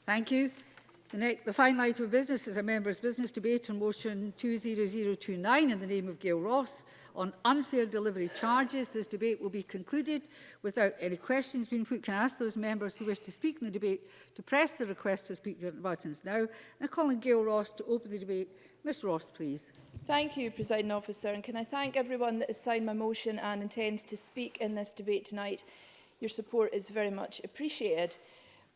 Thank you. The final item of business is a members' business debate on motion 20029 in the name of Gail Ross on unfair delivery charges. This debate will be concluded without any questions being put. Can I ask those members who wish to speak in the debate to press the request to speak buttons now? And I call on Gail Ross to open the debate. Ms Ross, please. Thank you, Presiding Officer, and can I thank everyone that has signed my motion and intends to speak in this debate tonight. Your support is very much appreciated.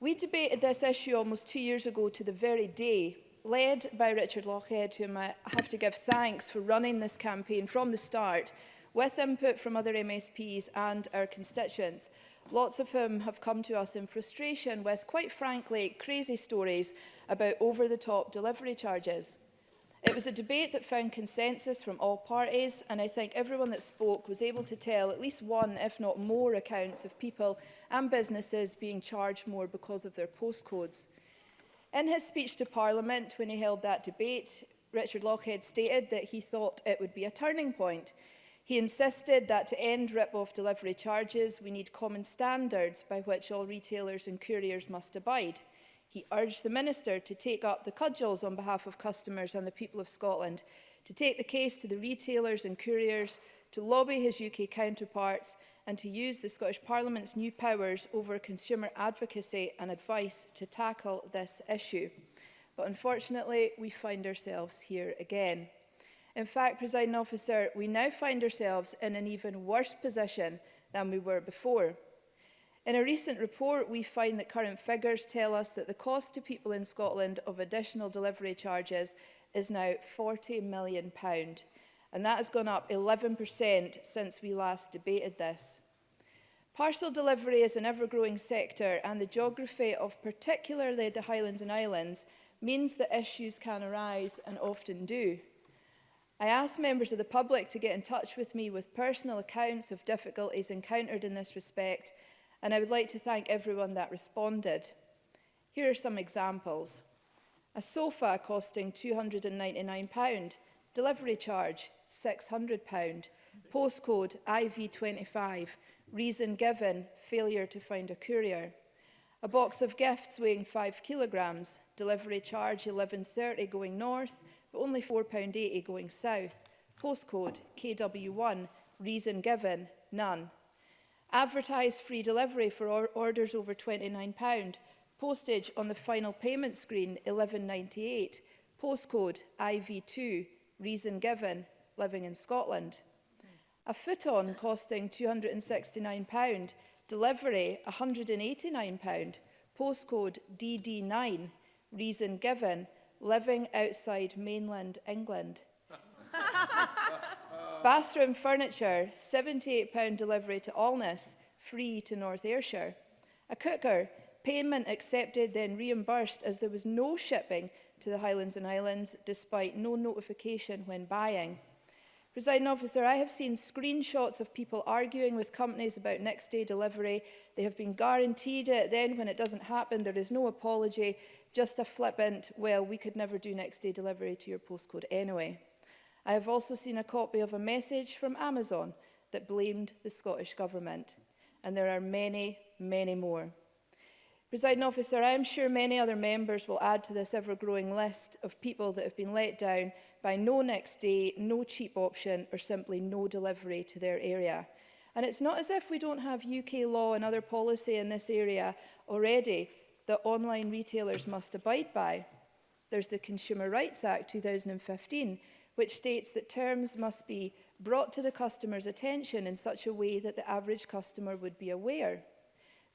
We debated this issue almost 2 years ago to the very day, led by Richard Lochhead, whom I have to give thanks for running this campaign from the start, with input from other MSPs and our constituents, lots of whom have come to us in frustration with, quite frankly, crazy stories about over-the-top delivery charges. It was a debate that found consensus from all parties, and I think everyone that spoke was able to tell at least one, if not more, accounts of people and businesses being charged more because of their postcodes. In his speech to Parliament when he held that debate, Richard Lochhead stated that he thought it would be a turning point. He insisted that to end rip-off delivery charges, we need common standards by which all retailers and couriers must abide. He urged the Minister to take up the cudgels on behalf of customers and the people of Scotland, to take the case to the retailers and couriers, to lobby his UK counterparts and to use the Scottish Parliament's new powers over consumer advocacy and advice to tackle this issue. But unfortunately, we find ourselves here again. In fact, Presiding Officer, we now find ourselves in an even worse position than we were before. In a recent report, we find that current figures tell us that the cost to people in Scotland of additional delivery charges is now £40 million, and that has gone up 11% since we last debated this. Parcel delivery is an ever-growing sector, and the geography of particularly the Highlands and Islands means that issues can arise and often do. I asked members of the public to get in touch with me with personal accounts of difficulties encountered in this respect, and I would like to thank everyone that responded. Here are some examples. A sofa costing £299, delivery charge £600, postcode IV25, reason given, failure to find a courier. A box of gifts weighing 5 kilograms, delivery charge £11.30 going north, but only £4.80 going south, postcode KW1, reason given, none. Advertised free delivery for orders over £29, postage on the final payment screen £11.98, postcode IV2, reason given, living in Scotland. A futon costing £269, delivery £189, postcode DD9, reason given, living outside mainland England. Bathroom furniture, £78 delivery to Alness, free to North Ayrshire. A cooker, payment accepted then reimbursed as there was no shipping to the Highlands and Islands despite no notification when buying. Presiding Officer, I have seen screenshots of people arguing with companies about next day delivery. They have been guaranteed it, then when it doesn't happen there is no apology, just a flippant, well, we could never do next day delivery to your postcode anyway. I have also seen a copy of a message from Amazon that blamed the Scottish Government. And there are many, many more. Presiding Officer, I am sure many other members will add to this ever-growing list of people that have been let down by no next day, no cheap option, or simply no delivery to their area. And it's not as if we don't have UK law and other policy in this area already that online retailers must abide by. There's the Consumer Rights Act 2015, which states that terms must be brought to the customer's attention in such a way that the average customer would be aware.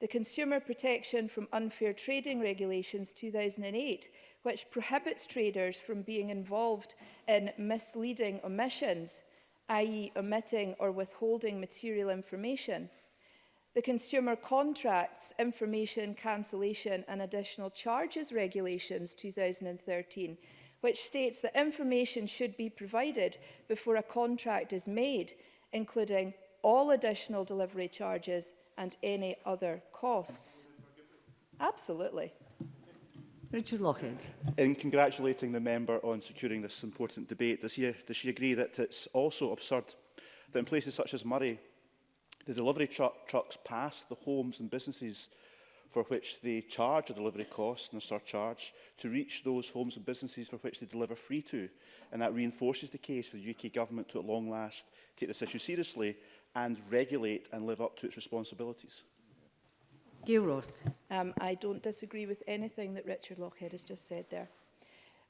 The Consumer Protection from Unfair Trading Regulations 2008, which prohibits traders from being involved in misleading omissions, i.e. omitting or withholding material information. The Consumer Contracts, Information, Cancellation and Additional Charges Regulations 2013, which states that information should be provided before a contract is made, including all additional delivery charges and any other costs. Absolutely. Richard Lochhead. In congratulating the member on securing this important debate, does she agree that it's also absurd that in places such as Murray, the delivery trucks pass the homes and businesses for which they charge a delivery cost and a surcharge to reach those homes and businesses for which they deliver free to. And that reinforces the case for the UK Government to at long last take this issue seriously and regulate and live up to its responsibilities. Gail Ross. I don't disagree with anything that Richard Lochhead has just said there.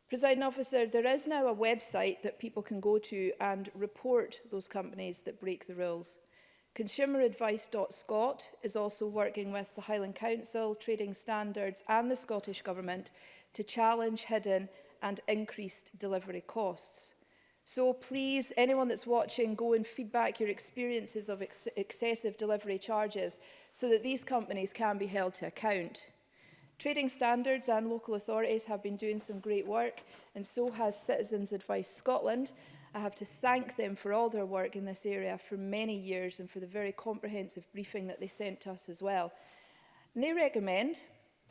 Presiding Officer, there is now a website that people can go to and report those companies that break the rules. Consumeradvice.scot is also working with the Highland Council, Trading Standards and the Scottish Government to challenge hidden and increased delivery costs. So please, anyone that's watching, go and feedback your experiences of excessive delivery charges so that these companies can be held to account. Trading Standards and local authorities have been doing some great work, and so has Citizens Advice Scotland. I have to thank them for all their work in this area for many years and for the very comprehensive briefing that they sent to us as well. And they recommend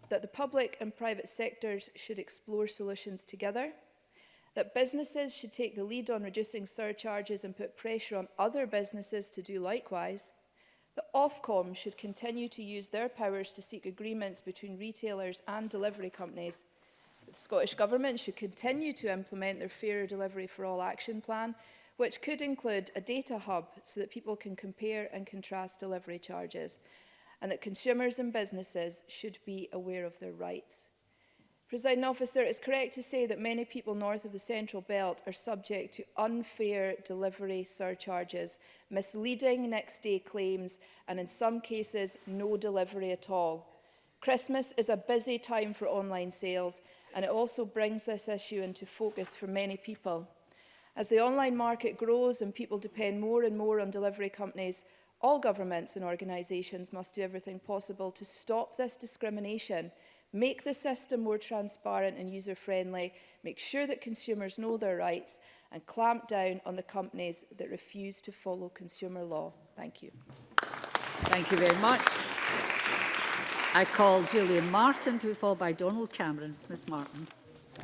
that the public and private sectors should explore solutions together, that businesses should take the lead on reducing surcharges and put pressure on other businesses to do likewise, that Ofcom should continue to use their powers to seek agreements between retailers and delivery companies. The Scottish Government should continue to implement their Fairer Delivery for All action plan, which could include a data hub so that people can compare and contrast delivery charges, and that consumers and businesses should be aware of their rights. Presiding Officer, it is correct to say that many people north of the Central Belt are subject to unfair delivery surcharges, misleading next-day claims, and in some cases, no delivery at all. Christmas is a busy time for online sales, and it also brings this issue into focus for many people. As the online market grows and people depend more and more on delivery companies, all governments and organisations must do everything possible to stop this discrimination, make the system more transparent and user-friendly, make sure that consumers know their rights, and clamp down on the companies that refuse to follow consumer law. Thank you. Thank you very much. I call Gillian Martin to be followed by Donald Cameron. Ms Martin.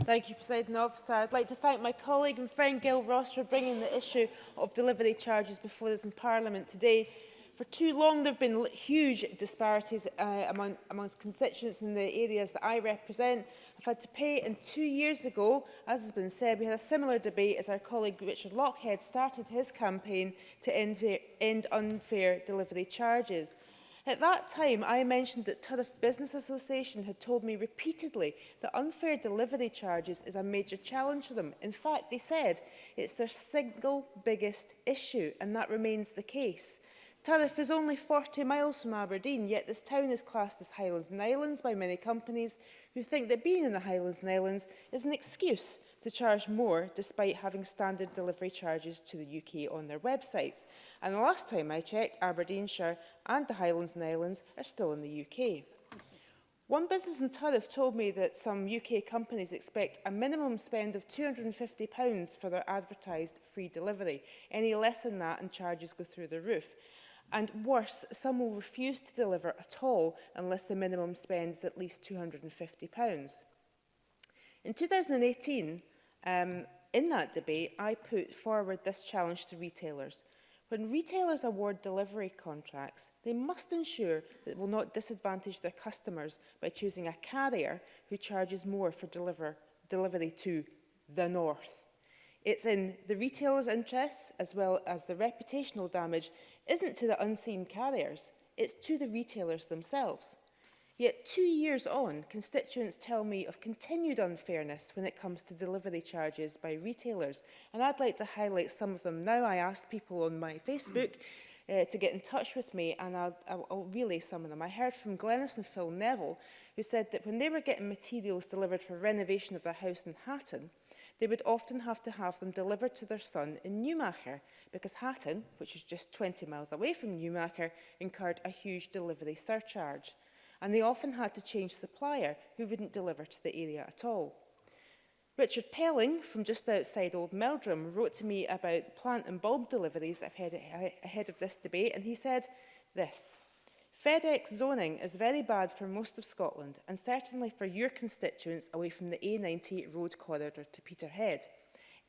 Thank you, Presiding Officer. I'd like to thank my colleague and friend Gail Ross for bringing the issue of delivery charges before us in Parliament today. For too long, there have been huge disparities amongst constituents in the areas that I represent. I've had to pay, and 2 years ago, as has been said, we had a similar debate as our colleague Richard Lochhead started his campaign to end unfair delivery charges. At that time, I mentioned that Turriff Business Association had told me repeatedly that unfair delivery charges is a major challenge for them. In fact, they said it's their single biggest issue, and that remains the case. Turriff is only 40 miles from Aberdeen, yet this town is classed as Highlands and Islands by many companies who think that being in the Highlands and Islands is an excuse to charge more despite having standard delivery charges to the UK on their websites. And the last time I checked, Aberdeenshire and the Highlands and Islands are still in the UK. One business in Turriff told me that some UK companies expect a minimum spend of £250 for their advertised free delivery. Any less than that and charges go through the roof. And worse, some will refuse to deliver at all unless the minimum spend is at least £250. In 2018, in that debate, I put forward this challenge to retailers. When retailers award delivery contracts, they must ensure that it will not disadvantage their customers by choosing a carrier who charges more for delivery to the north. It's in the retailer's interests, as well as the reputational damage isn't to the unseen carriers, it's to the retailers themselves. Yet 2 years on, constituents tell me of continued unfairness when it comes to delivery charges by retailers, and I'd like to highlight some of them now. I asked people on my Facebook to get in touch with me, and I'll relay some of them. I heard from Glenys and Phil Neville, who said that when they were getting materials delivered for renovation of their house in Hatton, they would often have to have them delivered to their son in Newmarket, because Hatton, which is just 20 miles away from Newmarket, incurred a huge delivery surcharge. And they often had to change supplier who wouldn't deliver to the area at all. Richard Pelling, from just outside Old Meldrum, wrote to me about the plant and bulb deliveries ahead of this debate, and he said this: FedEx zoning is very bad for most of Scotland, and certainly for your constituents away from the A90 road corridor to Peterhead.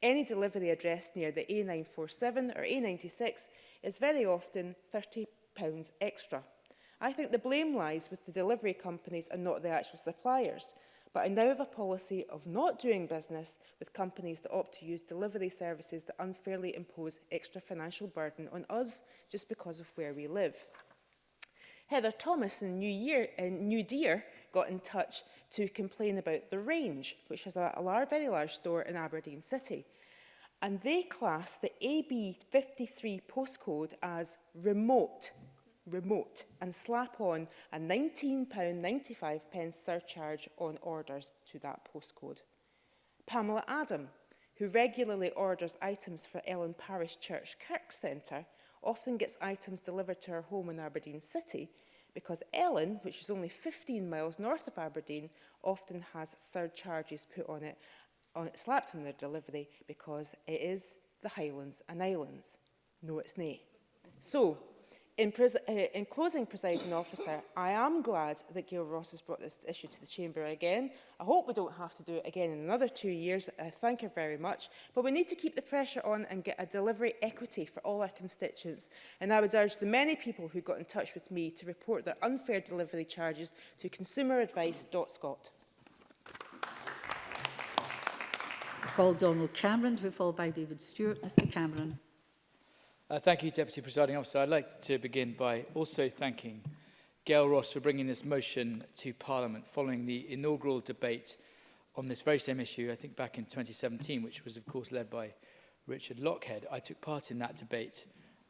Any delivery address near the A947 or A96 is very often £30 extra. I think the blame lies with the delivery companies and not the actual suppliers. But I now have a policy of not doing business with companies that opt to use delivery services that unfairly impose extra financial burden on us just because of where we live. Heather Thomas in New Deer got in touch to complain about The Range, which has a very large store in Aberdeen City. And they class the AB53 postcode as remote, and slap on a £19.95 surcharge on orders to that postcode. Pamela Adam, who regularly orders items for Ellen Parish Church Kirk Centre, often gets items delivered to her home in Aberdeen City because Ellen, which is only 15 miles north of Aberdeen, often has surcharges put on it, slapped on their delivery because it is the Highlands and Islands. No, it's nae. So, in closing, Presiding Officer, I am glad that Gail Ross has brought this issue to the Chamber again. I hope we don't have to do it again in another 2 years. I thank her very much. But we need to keep the pressure on and get a delivery equity for all our constituents. And I would urge the many people who got in touch with me to report their unfair delivery charges to consumeradvice.scot. Call Donald Cameron, to be followed by David Stewart. Mr Cameron. Thank you, Deputy Presiding Officer. I'd like to begin by also thanking Gail Ross for bringing this motion to Parliament following the inaugural debate on this very same issue, I think back in 2017, which was, of course, led by Richard Lockhead. I took part in that debate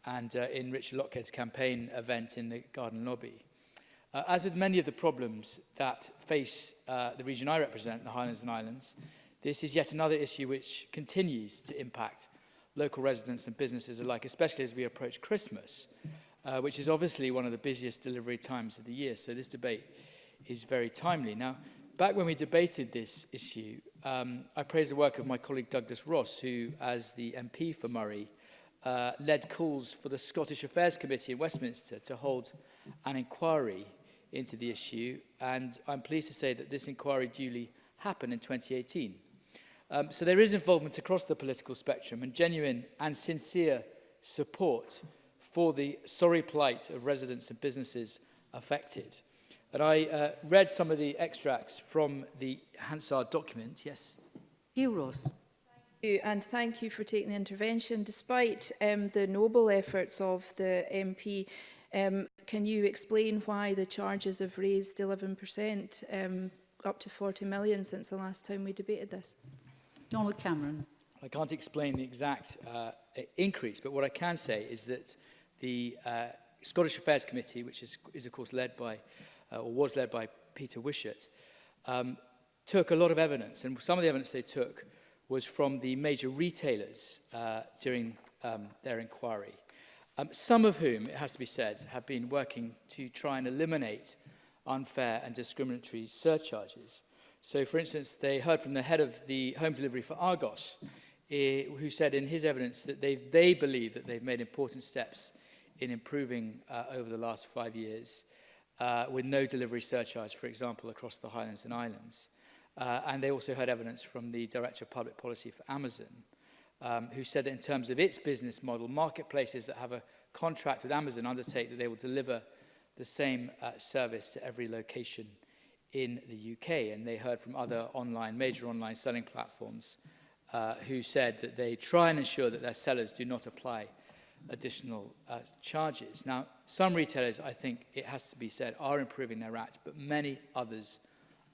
and in Richard Lockhead's campaign event in the Garden Lobby. As with many of the problems that face the region I represent, the Highlands and Islands, this is yet another issue which continues to impact local residents and businesses alike, especially as we approach Christmas, which is obviously one of the busiest delivery times of the year. So this debate is very timely. Now, back when we debated this issue, I praised the work of my colleague Douglas Ross, who, as the MP for Murray, led calls for the Scottish Affairs Committee in Westminster to hold an inquiry into the issue. And I'm pleased to say that this inquiry duly happened in 2018. So there is involvement across the political spectrum and genuine and sincere support for the sorry plight of residents and businesses affected. And I read some of the extracts from the Hansard document. Yes. Gail Ross. And thank you for taking the intervention. Despite the noble efforts of the MP, can you explain why the charges have raised 11%, up to 40 million since the last time we debated this? Donald Cameron. I can't explain the exact increase, but what I can say is that the Scottish Affairs Committee, which is of course led by, or was led by Peter Wishart, took a lot of evidence, and some of the evidence they took was from the major retailers during their inquiry. Some of whom, it has to be said, have been working to try and eliminate unfair and discriminatory surcharges. So, for instance, they heard from the head of the home delivery for Argos, who said in his evidence that they believe that they've made important steps in improving over the last 5 years with no delivery surcharge, for example, across the Highlands and Islands. And they also heard evidence from the Director of Public Policy for Amazon, who said that in terms of its business model, marketplaces that have a contract with Amazon undertake that they will deliver the same service to every location in the UK. And they heard from other major online selling platforms who said that they try and ensure that their sellers do not apply additional charges. Now, some retailers, I think it has to be said, are improving their act, but many others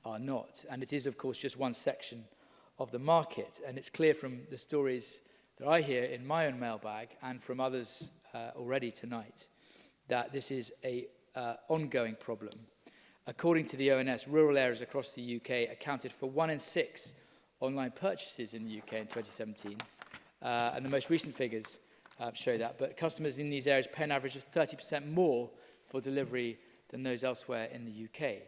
are not. And it is, of course, just one section of the market. And it's clear from the stories that I hear in my own mailbag and from others already tonight that this is an ongoing problem. According to the ONS, rural areas across the UK accounted for 1 in 6 online purchases in the UK in 2017. And the most recent figures show that. But customers in these areas pay an average of 30% more for delivery than those elsewhere in the UK.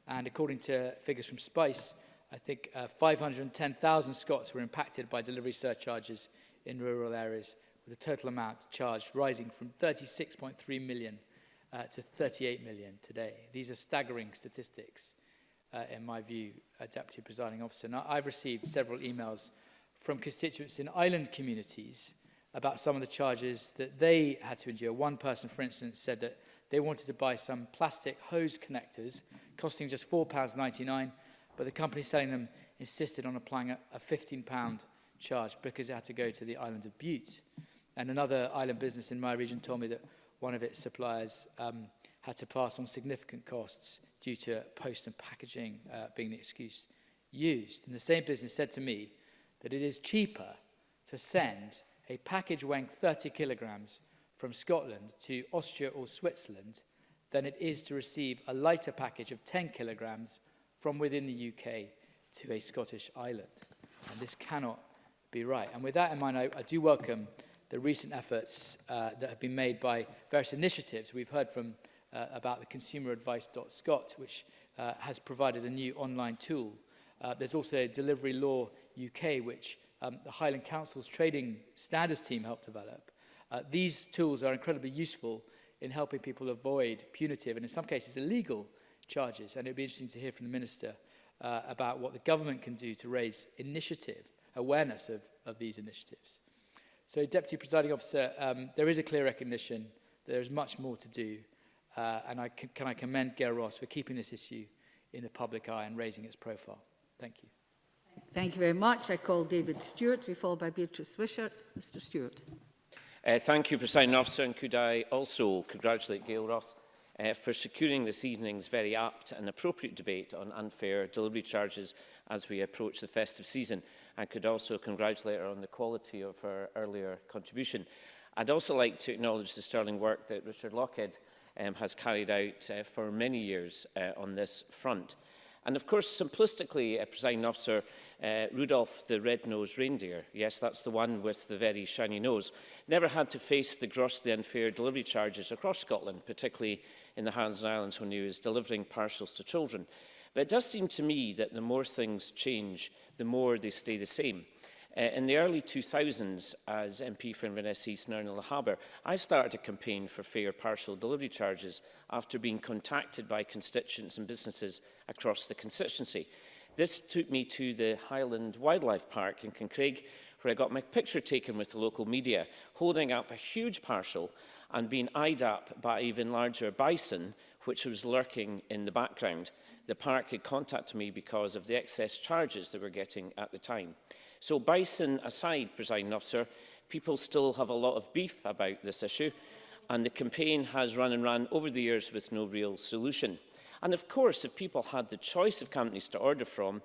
And according to figures from Spice, I think 510,000 Scots were impacted by delivery surcharges in rural areas, with the total amount charged rising from 36.3 million to 38 million today. These are staggering statistics, in my view, Deputy Presiding Officer. Now, I've received several emails from constituents in island communities about some of the charges that they had to endure. One person, for instance, said that they wanted to buy some plastic hose connectors costing just £4.99, but the company selling them insisted on applying a £15 charge because it had to go to the island of Bute. And another island business in my region told me that one of its suppliers had to pass on significant costs due to post and packaging being the excuse used. And the same business said to me that it is cheaper to send a package weighing 30 kilograms from Scotland to Austria or Switzerland than it is to receive a lighter package of 10 kilograms from within the UK to a Scottish island. And this cannot be right. And with that in mind, I do welcome the recent efforts that have been made by various initiatives. We've heard from about the consumeradvice.scot, which has provided a new online tool. There's also Delivery Law UK, which the Highland Council's trading standards team helped develop. These tools are incredibly useful in helping people avoid punitive and in some cases illegal charges. And it would be interesting to hear from the Minister about what the government can do to raise awareness of these initiatives. So, Deputy Presiding Officer, there is a clear recognition that there is much more to do, and I commend Gail Ross for keeping this issue in the public eye and raising its profile. Thank you. Thank you very much. I call David Stewart, to be followed by Beatrice Wishart. Mr Stewart. Thank you, Presiding Officer, and could I also congratulate Gail Ross for securing this evening's very apt and appropriate debate on unfair delivery charges as we approach the festive season. I could also congratulate her on the quality of her earlier contribution. I'd also like to acknowledge the sterling work that Richard Lockhead has carried out for many years on this front. And of course, simplistically, Presiding Officer, Rudolph the red-nosed reindeer, yes, that's the one with the very shiny nose, never had to face the grossly unfair delivery charges across Scotland, particularly in the Highlands and Islands when he was delivering parcels to children. But it does seem to me that the more things change, the more they stay the same. In the early 2000s, as MP for Inverness East and Arundel Harbour, I started a campaign for fair parcel delivery charges after being contacted by constituents and businesses across the constituency. This took me to the Highland Wildlife Park in Kincraig, where I got my picture taken with the local media, holding up a huge parcel and being eyed up by even larger bison, which was lurking in the background. The park had contacted me because of the excess charges they were getting at the time. So bison aside, Presiding Officer, people still have a lot of beef about this issue, and the campaign has run and ran over the years with no real solution. And of course, if people had the choice of companies to order from,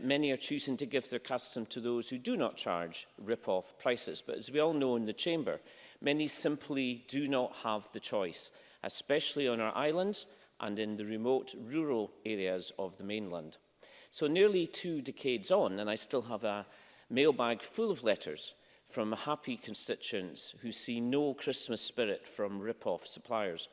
many are choosing to give their custom to those who do not charge rip-off prices. But as we all know in the Chamber, many simply do not have the choice, especially on our islands and in the remote rural areas of the mainland. So nearly 2 decades on, and I still have a mailbag full of letters from happy constituents who see no Christmas spirit from rip-off suppliers.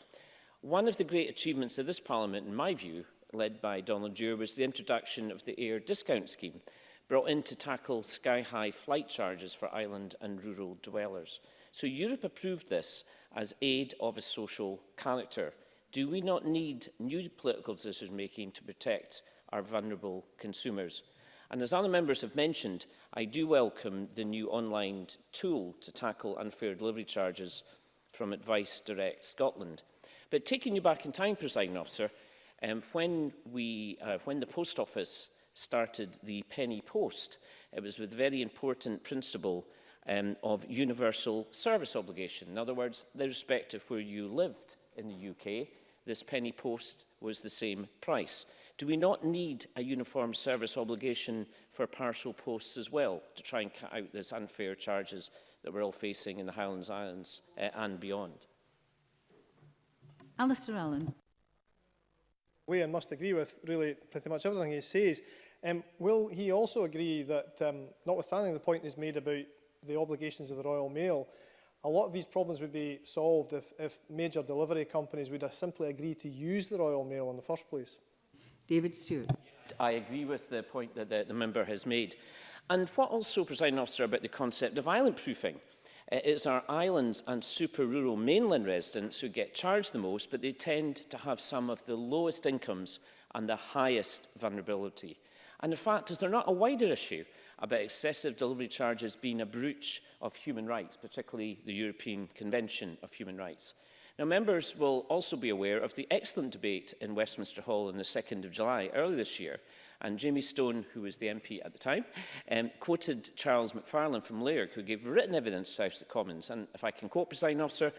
One of the great achievements of this Parliament, in my view, led by Donald Dewar, was the introduction of the Air Discount Scheme, brought in to tackle sky-high flight charges for island and rural dwellers. So Europe approved this as aid of a social character. Do we not need new political decision-making to protect our vulnerable consumers? And as other members have mentioned, I do welcome the new online tool to tackle unfair delivery charges from Advice Direct Scotland. But taking you back in time, Presiding Officer, when the Post Office started the penny post, it was with the very important principle of universal service obligation. In other words, irrespective of where you lived in the UK, this penny post was the same price. Do we not need a uniform service obligation for parcel posts as well to try and cut out this unfair charges that we're all facing in the Highlands Islands and beyond? Alistair Allen. And must agree with really pretty much everything he says. Will he also agree that, notwithstanding the point he's made about the obligations of the Royal Mail, a lot of these problems would be solved if major delivery companies would simply agree to use the Royal Mail in the first place? David Stewart. I agree with the point that the member has made. And what also, Presiding Officer, about the concept of island proofing? It's our islands and super rural mainland residents who get charged the most, but they tend to have some of the lowest incomes and the highest vulnerability. And in fact, is there not a wider issue about excessive delivery charges being a breach of human rights, particularly the European Convention of Human Rights? Now, members will also be aware of the excellent debate in Westminster Hall on the 2nd of July early this year, and Jamie Stone, who was the MP at the time, quoted Charles McFarlane from Lairg, who gave written evidence to House of the Commons. And if I can quote, Presiding Officer,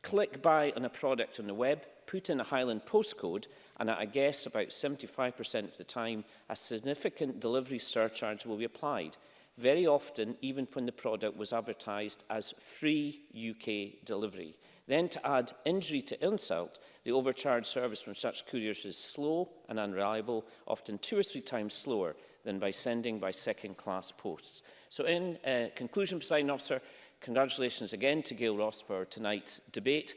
click buy on a product on the web, put in a Highland postcode, and at a guess about 75% of the time, a significant delivery surcharge will be applied, very often even when the product was advertised as free UK delivery. Then, to add injury to insult, the overcharged service from such couriers is slow and unreliable, often 2 or 3 times slower than by sending by second-class posts. So in conclusion, Presiding Officer, congratulations again to Gail Ross for tonight's debate.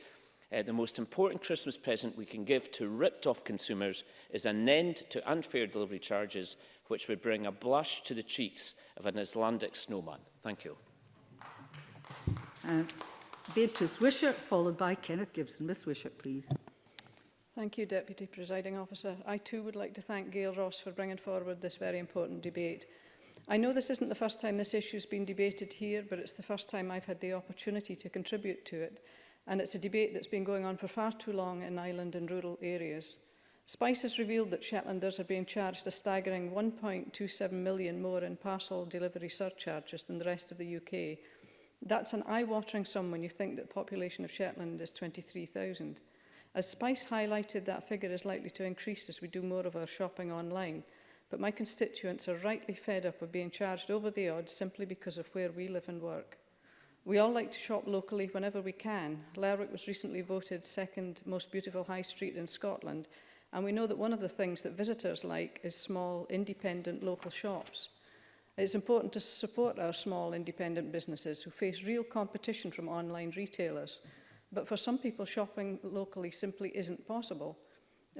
The most important Christmas present we can give to ripped-off consumers is an end to unfair delivery charges, which would bring a blush to the cheeks of an Icelandic snowman. Thank you. Beatrice Wishart, followed by Kenneth Gibson. Miss Wishart, please. Thank you, Deputy Presiding Officer. I too would like to thank Gail Ross for bringing forward this very important debate. I know this isn't the first time this issue has been debated here, but it's the first time I've had the opportunity to contribute to it. And it's a debate that's been going on for far too long in island and rural areas. Spice has revealed that Shetlanders are being charged a staggering 1.27 million more in parcel delivery surcharges than the rest of the UK. That's an eye-watering sum when you think that the population of Shetland is 23,000. As Spice highlighted, that figure is likely to increase as we do more of our shopping online. But my constituents are rightly fed up of being charged over the odds simply because of where we live and work. We all like to shop locally whenever we can. Lerwick was recently voted second most beautiful high street in Scotland, and we know that one of the things that visitors like is small, independent local shops. It's important to support our small independent businesses who face real competition from online retailers. But for some people, shopping locally simply isn't possible.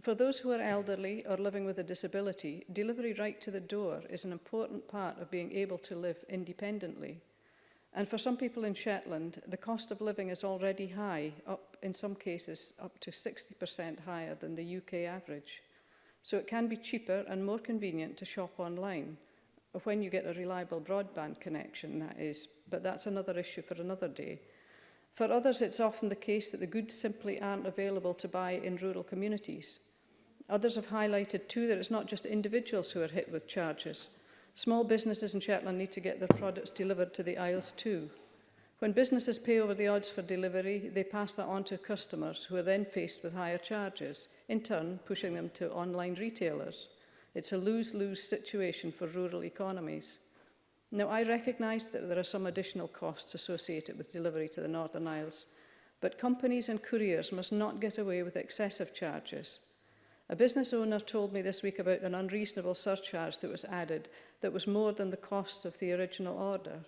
For those who are elderly or living with a disability, delivery right to the door is an important part of being able to live independently. And for some people in Shetland, the cost of living is already high, in some cases up to 60% higher than the UK average. So it can be cheaper and more convenient to shop online, when you get a reliable broadband connection, that is. But that's another issue for another day. For others, it's often the case that the goods simply aren't available to buy in rural communities. Others have highlighted too that it's not just individuals who are hit with charges. Small businesses in Shetland need to get their products delivered to the aisles too. When businesses pay over the odds for delivery, they pass that on to customers who are then faced with higher charges, in turn pushing them to online retailers. It's a lose-lose situation for rural economies. Now, I recognise that there are some additional costs associated with delivery to the Northern Isles, but companies and couriers must not get away with excessive charges. A business owner told me this week about an unreasonable surcharge that was added that was more than the cost of the original order.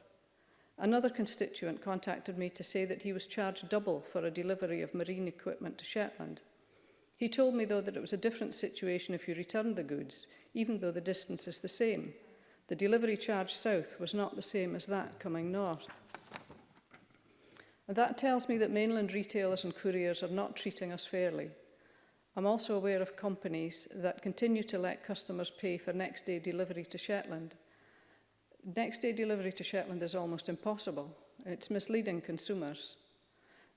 Another constituent contacted me to say that he was charged double for a delivery of marine equipment to Shetland. He told me, though, that it was a different situation if you returned the goods, even though the distance is the same. The delivery charge south was not the same as that coming north. And that tells me that mainland retailers and couriers are not treating us fairly. I'm also aware of companies that continue to let customers pay for next-day delivery to Shetland. Next-day delivery to Shetland is almost impossible. It's misleading consumers.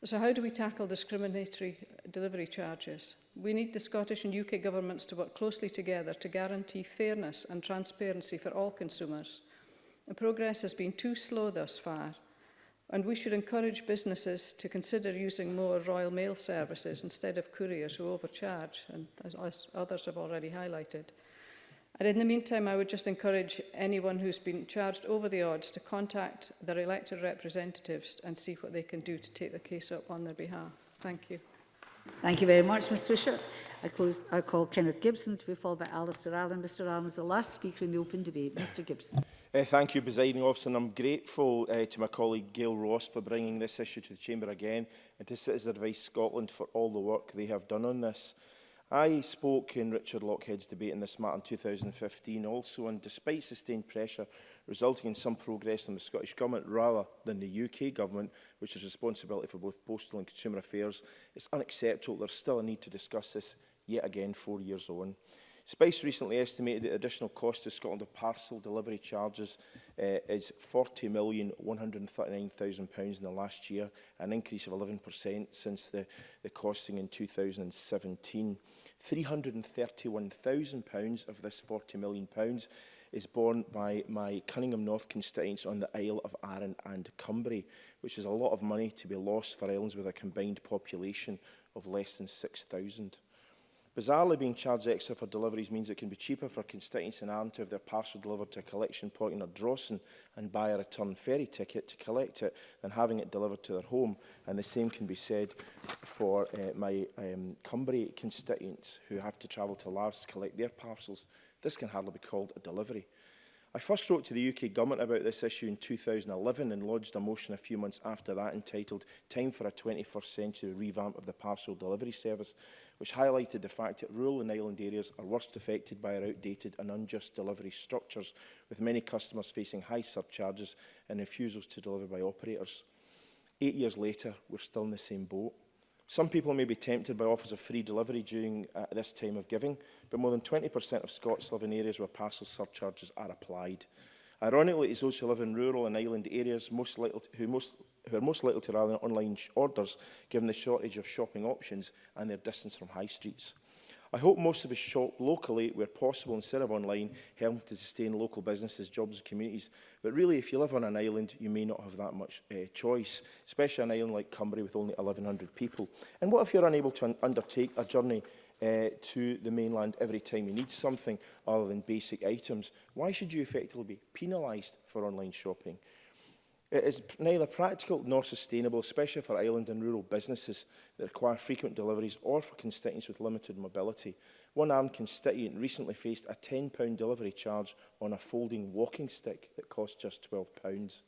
So how do we tackle discriminatory delivery charges? We need the Scottish and UK governments to work closely together to guarantee fairness and transparency for all consumers. The progress has been too slow thus far, and we should encourage businesses to consider using more Royal Mail services instead of couriers who overcharge, and as others have already highlighted. And in the meantime, I would just encourage anyone who's been charged over the odds to contact their elected representatives and see what they can do to take the case up on their behalf. Thank you. Thank you very much, Ms Wishart. I call Kenneth Gibson to be followed by Alistair Allen. Mr Allen is the last speaker in the open debate. Mr Gibson. Thank you, Presiding Officer, and I'm grateful to my colleague Gail Ross for bringing this issue to the Chamber again, and to Citizens Advice Scotland for all the work they have done on this. I spoke in Richard Lockhead's debate in this matter in 2015 also, and despite sustained pressure resulting in some progress from the Scottish Government rather than the UK Government, which is responsibility for both postal and consumer affairs, it's unacceptable there's still a need to discuss this yet again 4 years on. Spice recently estimated that the additional cost to Scotland of parcel delivery charges is £40,139,000 in the last year, an increase of 11% since the costing in 2017. £331,000 of this £40 million is borne by my Cunningham North constituents on the Isle of Arran and Cumbria, which is a lot of money to be lost for islands with a combined population of less than 6,000. Bizarrely, being charged extra for deliveries means it can be cheaper for constituents in Arran to have their parcel delivered to a collection point in Ardrossan and buy a return ferry ticket to collect it than having it delivered to their home. And the same can be said for my Cumbria constituents who have to travel to Lars to collect their parcels. This can hardly be called a delivery. I first wrote to the UK Government about this issue in 2011 and lodged a motion a few months after that entitled Time for a 21st Century Revamp of the Parcel Delivery Service, which highlighted the fact that rural and island areas are worst affected by our outdated and unjust delivery structures, with many customers facing high surcharges and refusals to deliver by operators. 8 years later, we're still in the same boat. Some people may be tempted by offers of free delivery during this time of giving, but more than 20% of Scots live in areas where parcel surcharges are applied. Ironically, it is those who live in rural and island areas who are most likely to rely on online orders, given the shortage of shopping options and their distance from high streets. I hope most of us shop locally where possible instead of online, helping to sustain local businesses, jobs and communities. But really, if you live on an island, you may not have that much choice, especially an island like Cumbria with only 1,100 people. And what if you're unable to undertake a journey to the mainland every time you need something other than basic items? Why should you effectively be penalised for online shopping? It is neither practical nor sustainable, especially for island and rural businesses that require frequent deliveries or for constituents with limited mobility. One Arran constituent recently faced a £10 delivery charge on a folding walking stick that cost just £12.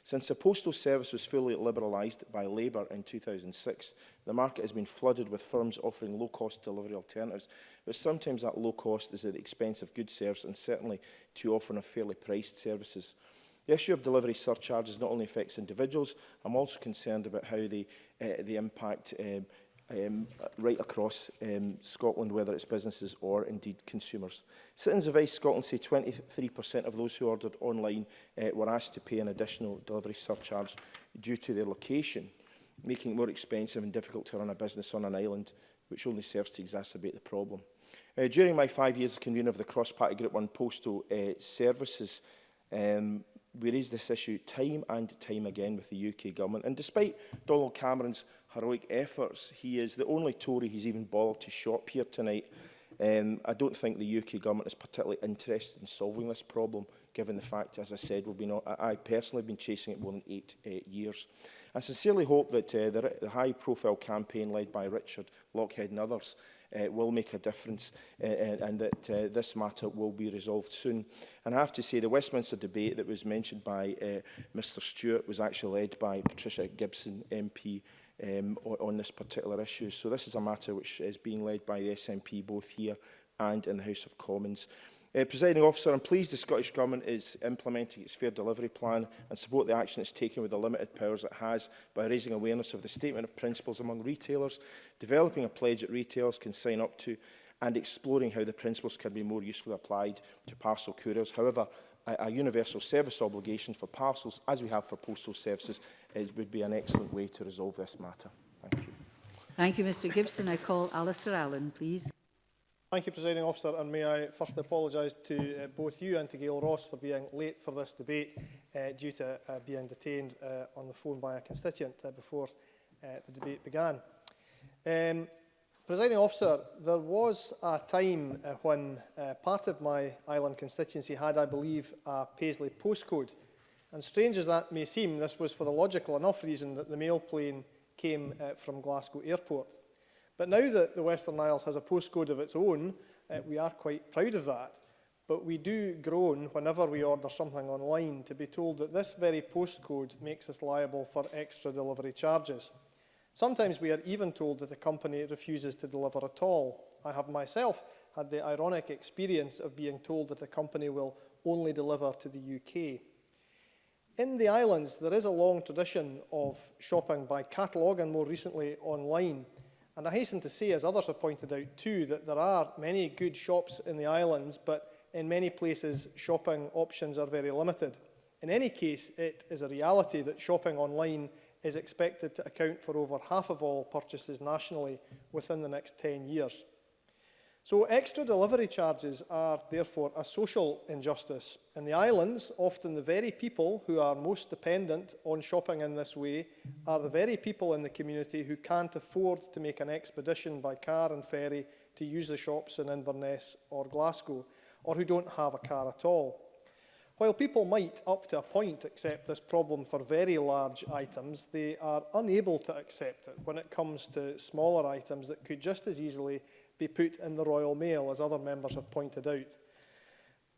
Since the postal service was fully liberalised by Labour in 2006, the market has been flooded with firms offering low-cost delivery alternatives, but sometimes that low cost is at the expense of good service and certainly too often of fairly priced services. The issue of delivery surcharges not only affects individuals, I'm also concerned about how they impact right across Scotland, whether it's businesses or indeed consumers. Citizens of Ice Scotland say 23% of those who ordered online were asked to pay an additional delivery surcharge due to their location, making it more expensive and difficult to run a business on an island, which only serves to exacerbate the problem. During my 5 years as convener of the Cross-Party Group on Postal Services, we raised this issue time and time again with the UK Government. And despite Donald Cameron's heroic efforts, he is the only Tory who's even bothered to shop here tonight. I don't think the UK Government is particularly interested in solving this problem, given the fact, as I said, I personally have been chasing it more than 8 years. I sincerely hope that the high-profile campaign led by Richard Lochhead and others will make a difference and that this matter will be resolved soon. And I have to say the Westminster debate that was mentioned by Mr Stewart was actually led by Patricia Gibson MP on this particular issue. So this is a matter which is being led by the SNP both here and in the House of Commons. Presiding Officer, I'm pleased the Scottish Government is implementing its fair delivery plan and support the action it's taken with the limited powers it has by raising awareness of the statement of principles among retailers, developing a pledge that retailers can sign up to and exploring how the principles can be more usefully applied to parcel couriers. However, a universal service obligation for parcels, as we have for postal services, would be an excellent way to resolve this matter. Thank you. Thank you, Mr Gibson. I call Alistair Allen, please. Thank you, Presiding Officer, and may I first apologise to both you and to Gail Ross for being late for this debate due to being detained on the phone by a constituent before the debate began. Presiding Officer, there was a time when part of my island constituency had, I believe, a Paisley postcode. And strange as that may seem, this was for the logical enough reason that the mail plane came from Glasgow Airport. But now that the Western Isles has a postcode of its own, we are quite proud of that. But we do groan whenever we order something online to be told that this very postcode makes us liable for extra delivery charges. Sometimes we are even told that the company refuses to deliver at all. I have myself had the ironic experience of being told that the company will only deliver to the UK. In the islands, there is a long tradition of shopping by catalogue and more recently online. And I hasten to say, as others have pointed out too, that there are many good shops in the islands, but in many places shopping options are very limited. In any case, it is a reality that shopping online is expected to account for over half of all purchases nationally within the next 10 years. So extra delivery charges are therefore a social injustice. In the islands, often the very people who are most dependent on shopping in this way are the very people in the community who can't afford to make an expedition by car and ferry to use the shops in Inverness or Glasgow, or who don't have a car at all. While people might, up to a point, accept this problem for very large items, they are unable to accept it when it comes to smaller items that could just as easily be put in the Royal Mail, as other members have pointed out.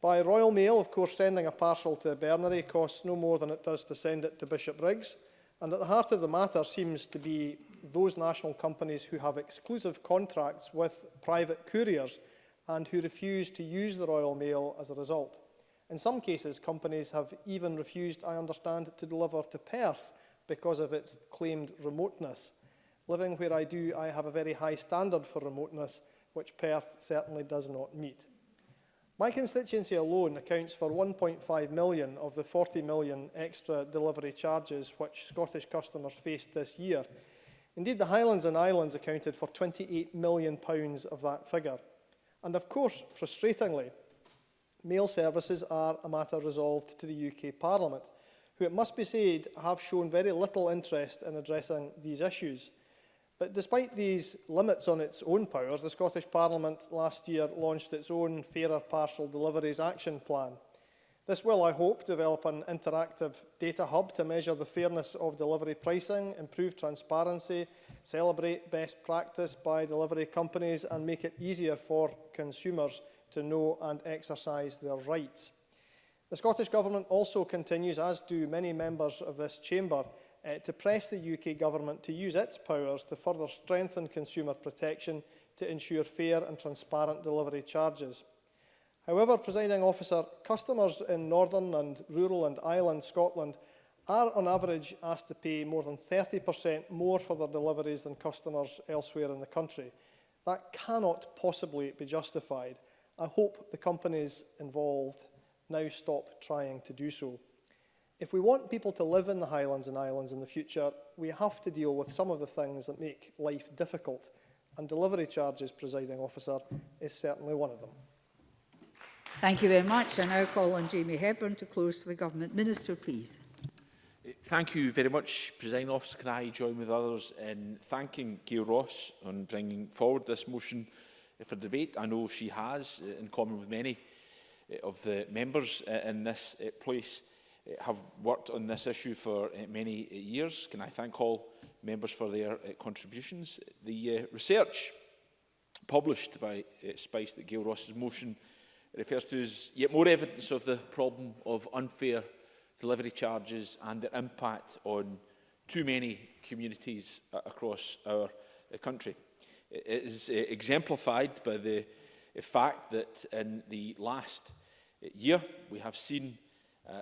By Royal Mail, of course, sending a parcel to Berneray costs no more than it does to send it to Bishopbriggs. And at the heart of the matter seems to be those national companies who have exclusive contracts with private couriers and who refuse to use the Royal Mail as a result. In some cases, companies have even refused, I understand, to deliver to Perth because of its claimed remoteness. Living where I do, I have a very high standard for remoteness, which Perth certainly does not meet. My constituency alone accounts for 1.5 million of the 40 million extra delivery charges which Scottish customers faced this year. Indeed, the Highlands and Islands accounted for £28 million of that figure. And of course, frustratingly, mail services are a matter resolved to the UK Parliament, who, it must be said, have shown very little interest in addressing these issues. But despite these limits on its own powers, the Scottish Parliament last year launched its own Fairer Parcel Deliveries Action Plan. This will, I hope, develop an interactive data hub to measure the fairness of delivery pricing, improve transparency, celebrate best practice by delivery companies and make it easier for consumers to know and exercise their rights. The Scottish Government also continues, as do many members of this chamber, to press the UK Government to use its powers to further strengthen consumer protection to ensure fair and transparent delivery charges. However, Presiding Officer, customers in northern and rural and island Scotland are on average asked to pay more than 30% more for their deliveries than customers elsewhere in the country. That cannot possibly be justified. I hope the companies involved now stop trying to do so. If we want people to live in the Highlands and Islands in the future, we have to deal with some of the things that make life difficult, and delivery charges, Presiding Officer, is certainly one of them. Thank you very much. I now call on Jamie Hepburn to close for the Government Minister, please. Thank you very much, Presiding Officer. Can I join with others in thanking Gail Ross on bringing forward this motion for debate? I know she has, in common with many of the members in this place, have worked on this issue for many years. Can I thank all members for their contributions? The research published by Spice that Gail Ross's motion refers to as yet more evidence of the problem of unfair delivery charges and their impact on too many communities across our country. It is exemplified by the fact that in the last year we have seen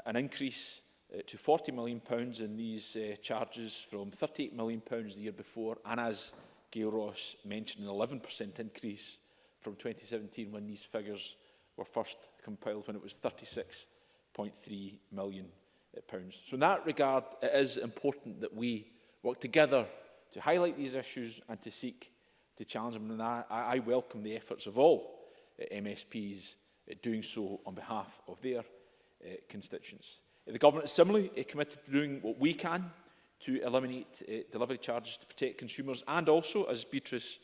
an increase to £40 million in these charges from £38 million the year before, and as Gail Ross mentioned, an 11% increase from 2017 when these figures were first compiled, when it was £36.3 million. So in that regard, it is important that we work together to highlight these issues and to seek to challenge them. And I welcome the efforts of all MSPs doing so on behalf of their constituents. The Government is similarly committed to doing what we can to eliminate delivery charges to protect consumers, and also, as Beatrice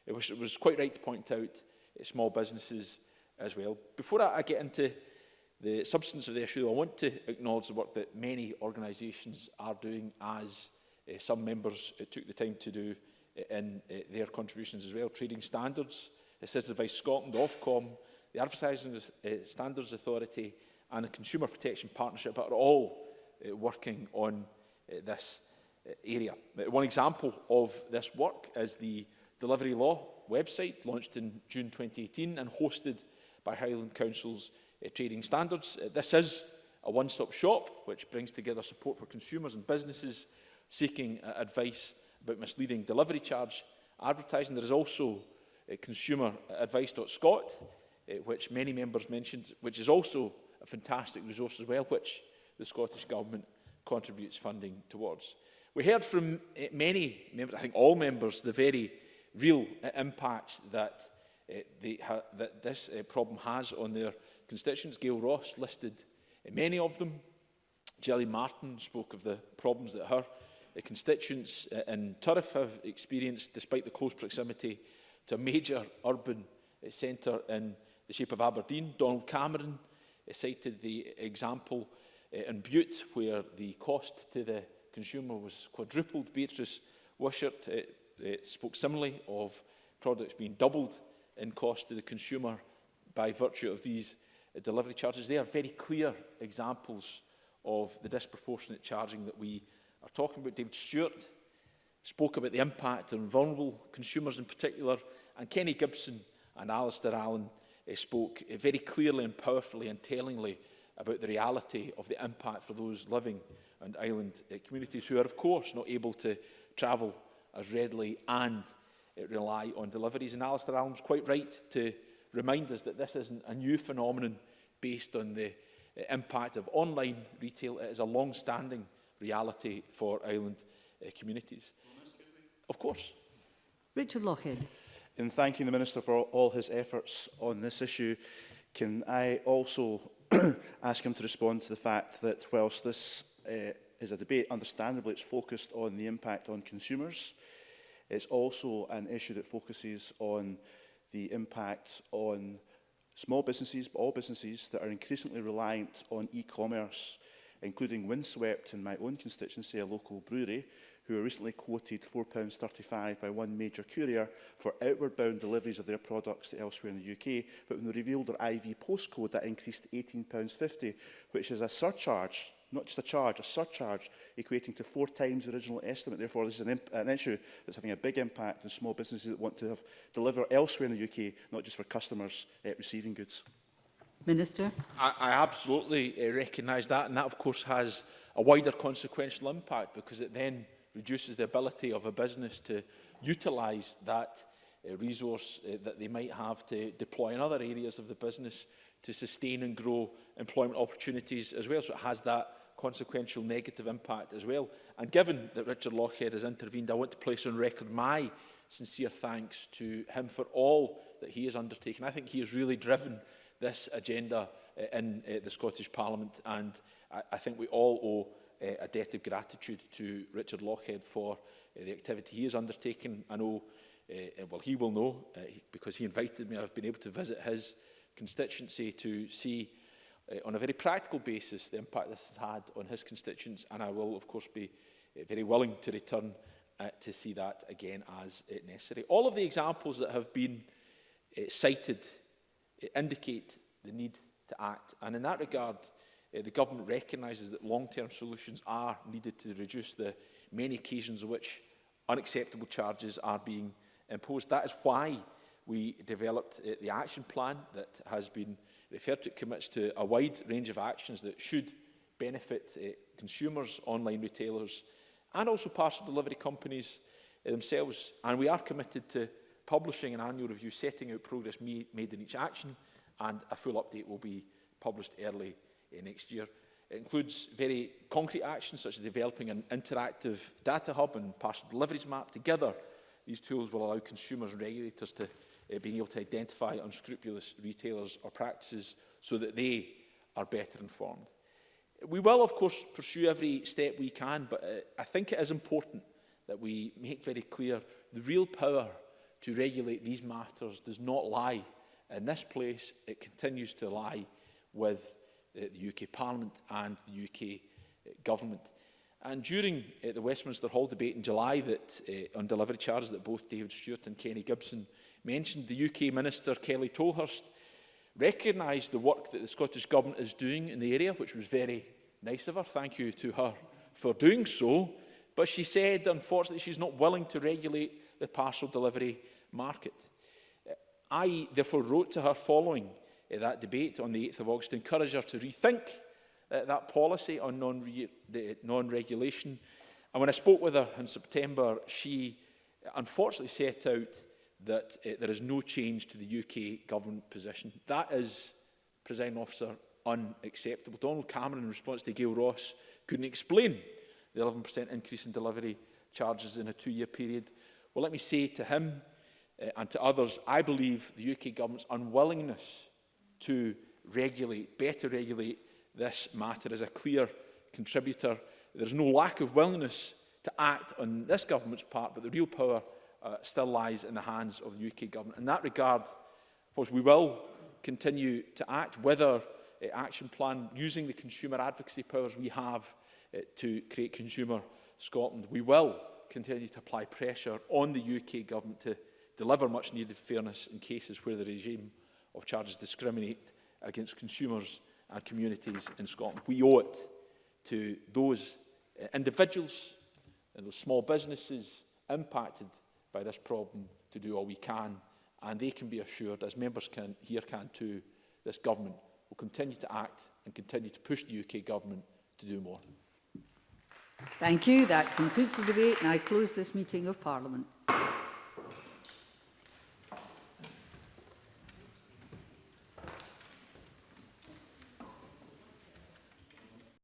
was quite right to point out, small businesses as well. Before I get into the substance of the issue, I want to acknowledge the work that many organisations are doing, as some members took the time to do in their contributions as well. Trading Standards, Citizen Advice Scotland, Ofcom, the Advertising Standards Authority and the Consumer Protection Partnership are all working on this area. One example of this work is the Delivery Law website, launched in June 2018 and hosted by Highland Council's Trading Standards. This is a one-stop shop which brings together support for consumers and businesses seeking advice about misleading delivery charge advertising. There is also consumeradvice.scot, which many members mentioned, which is also a fantastic resource as well, which the Scottish Government contributes funding towards. We heard from many members, I think all members, the very real impact that this problem has on their constituents. Gail Ross listed many of them. Gillian Martin spoke of the problems that her constituents in Turriff have experienced despite the close proximity to a major urban centre in the shape of Aberdeen. Donald Cameron cited the example in Butte where the cost to the consumer was quadrupled. Beatrice Wishart spoke similarly of products being doubled in cost to the consumer by virtue of these delivery charges. They are very clear examples of the disproportionate charging that we are talking about. David Stewart spoke about the impact on vulnerable consumers in particular, and Kenny Gibson and Alistair Allen spoke very clearly and powerfully and tellingly about the reality of the impact for those living in island communities who are, of course, not able to travel as readily and rely on deliveries. And Alistair Allen was quite right to remind us that this isn't a new phenomenon based on the impact of online retail. It is a long-standing reality for island communities. Of course. Richard Lockhead. In thanking the Minister for all his efforts on this issue, can I also ask him to respond to the fact that whilst this is a debate, understandably it's focused on the impact on consumers, it's also an issue that focuses on the impact on small businesses, but all businesses that are increasingly reliant on e-commerce, including Windswept in my own constituency, a local brewery, who were recently quoted £4.35 by one major courier for outward-bound deliveries of their products to elsewhere in the UK. But when they revealed their IV postcode, that increased to £18.50, which is a surcharge, not just a charge, a surcharge equating to 4 times the original estimate. Therefore, this is an issue that's having a big impact on small businesses that want to deliver elsewhere in the UK, not just for customers receiving goods. Minister. I absolutely recognise that, and that, of course, has a wider consequential impact because it then reduces the ability of a business to utilise that resource that they might have to deploy in other areas of the business to sustain and grow employment opportunities as well. So it has that consequential negative impact as well. And given that Richard Lockhead has intervened, I want to place on record my sincere thanks to him for all that he has undertaken. I think he has really driven this agenda in the Scottish Parliament, and I think we all owe a debt of gratitude to Richard Lockhead for the activity he has undertaken. I know, well, he will know, because he invited me. I've been able to visit his constituency to see on a very practical basis the impact this has had on his constituents, and I will, of course, be very willing to return to see that again as necessary. All of the examples that have been cited indicate the need to act, and in that regard, the government recognises that long-term solutions are needed to reduce the many occasions on which unacceptable charges are being imposed. That is why we developed the action plan that has been referred to. It commits to a wide range of actions that should benefit consumers, online retailers, and also parcel delivery companies themselves. And we are committed to publishing an annual review setting out progress made in each action, and a full update will be published early next year. It includes very concrete actions such as developing an interactive data hub and parcel deliveries map. Together, these tools will allow consumers and regulators to being able to identify unscrupulous retailers or practices so that they are better informed. We will, of course, pursue every step we can, but I think it is important that we make very clear the real power to regulate these matters does not lie in this place. It continues to lie with the UK Parliament and the UK Government. And during the Westminster Hall debate in July on delivery charges that both David Stewart and Kenny Gibson mentioned, the UK Minister Kelly Tolhurst recognised the work that the Scottish Government is doing in the area, which was very nice of her. Thank you to her for doing so. But she said, unfortunately, she's not willing to regulate the parcel delivery market. I therefore wrote to her following that debate on the 8th of August to encourage her to rethink that policy on non-regulation. And when I spoke with her in September, she unfortunately set out that there is no change to the UK government position. That is, Presiding Officer, unacceptable. Donald Cameron, in response to Gail Ross, couldn't explain the 11% increase in delivery charges in a 2-year period. Well, let me say to him and to others, I believe the UK government's unwillingness to better regulate this matter is a clear contributor. There's no lack of willingness to act on this government's part, but the real power still lies in the hands of the UK government. In that regard, of course, we will continue to act, whether action plan using the consumer advocacy powers we have to create Consumer Scotland. We will continue to apply pressure on the UK government to deliver much needed fairness in cases where the regime of charges discriminate against consumers and communities in Scotland. We owe it to those individuals and those small businesses impacted by this problem to do all we can, and they can be assured, as members can too, this government will continue to act and continue to push the UK government to do more. Thank you. That concludes the debate, and I close this meeting of Parliament.